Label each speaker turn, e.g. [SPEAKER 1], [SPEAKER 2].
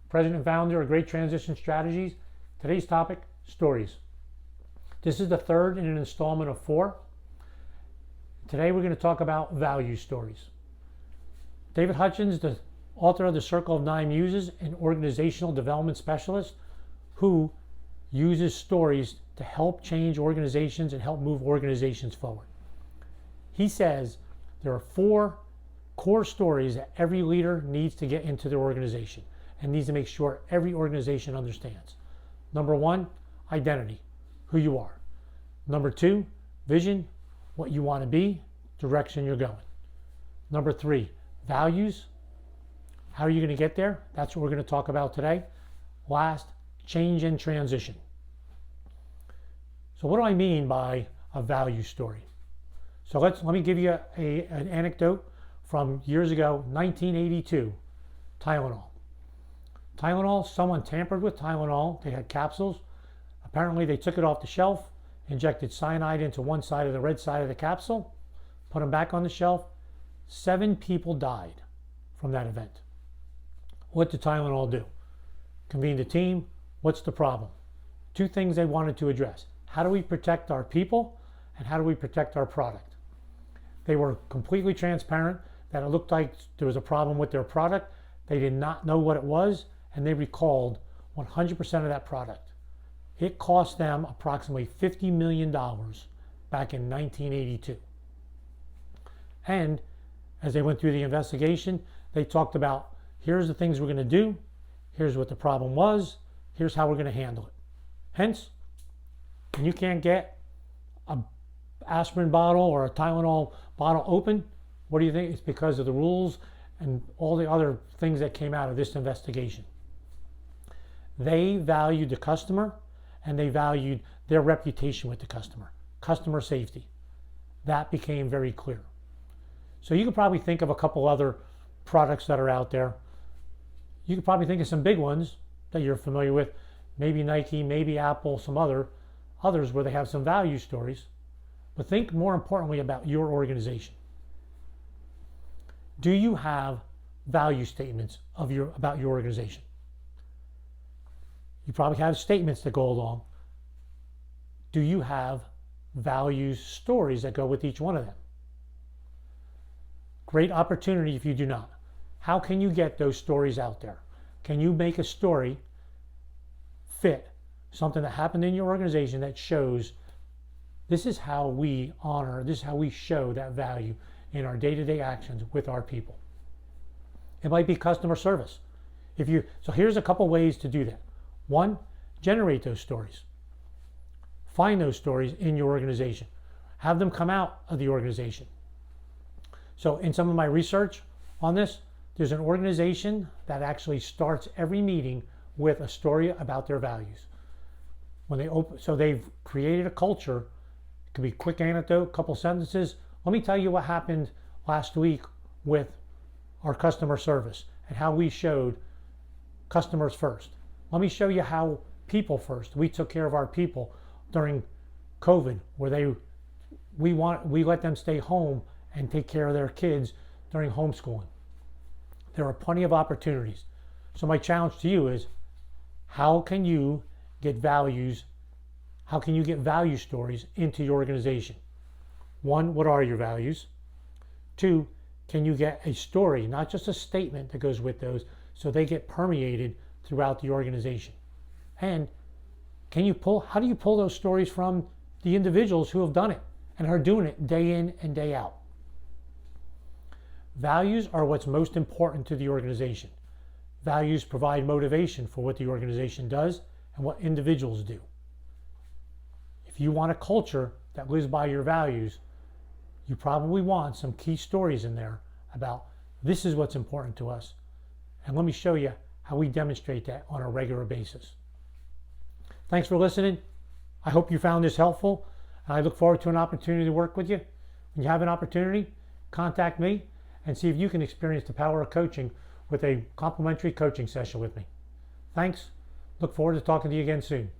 [SPEAKER 1] president and founder of Great Transition Strategies. Today's topic, stories. This is the third in an installment of 4. Today we're going to talk about value stories. David Hutchins, the author of The Circle of Nine Muses, an organizational development specialist who uses stories to help change organizations and help move organizations forward. He says there are 4 core stories that every leader needs to get into their organization and needs to make sure every organization understands. Number 1, identity, who you are. Number 2, vision, what you want to be, direction you're going. Number 3, values. How are you going to get there? That's what we're going to talk about today. Last, change and transition. So what do I mean by a value story? So let me give you an anecdote from years ago, 1982, Tylenol. Tylenol, someone tampered with Tylenol. They had capsules. Apparently they took it off the shelf, injected cyanide into one side of the red side of the capsule, put them back on the shelf. 7 people died from that event. What did Tylenol do? Convened a team. What's the problem? 2 things they wanted to address. How do we protect our people, and how do we protect our product? They were completely transparent that it looked like there was a problem with their product. They did not know what it was, and they recalled 100% of that product. It cost them approximately $50 million back in 1982. And as they went through the investigation, they talked about, here's the things we're going to do, here's what the problem was, here's how we're going to handle it. Hence, when you can't get an aspirin bottle or a Tylenol bottle open, what do you think? It's because of the rules and all the other things that came out of this investigation. They valued the customer, and they valued their reputation with the customer safety. That became very clear. So you could probably think of a couple other products that are out there. You could probably think of some big ones that you're familiar with, maybe Nike, maybe Apple, some others where they have some value stories. But think more importantly about your organization. Do you have value statements about your organization? You probably have statements that go along. Do you have values stories that go with each one of them? Great opportunity if you do not. How can you get those stories out there? Can you make a story fit something that happened in your organization that shows this is how we honor, this is how we show that value in our day-to-day actions with our people? It might be customer service. So here's a couple ways to do that. 1, generate those stories. Find those stories in your organization. Have them come out of the organization. So in some of my research on this, there's an organization that actually starts every meeting with a story about their values. So they've created a culture. It could be a quick anecdote, couple sentences. Let me tell you what happened last week with our customer service and how we showed customers first. Let me show you how people first. We took care of our people during COVID, where we let them stay home and take care of their kids during homeschooling. There are plenty of opportunities. So my challenge to you is, how can you get value stories into your organization? 1, what are your values? 2, can you get a story, not just a statement that goes with those, so they get permeated throughout the organization? And how do you pull those stories from the individuals who have done it and are doing it day in and day out? Values are what's most important to the organization. Values provide motivation for what the organization does and what individuals do. If you want a culture that lives by your values, you probably want some key stories in there about this is what's important to us. And let me show you how we demonstrate that on a regular basis. Thanks for listening. I hope you found this helpful, and I look forward to an opportunity to work with you. When you have an opportunity, contact me and see if you can experience the power of coaching with a complimentary coaching session with me. Thanks. Look forward to talking to you again soon.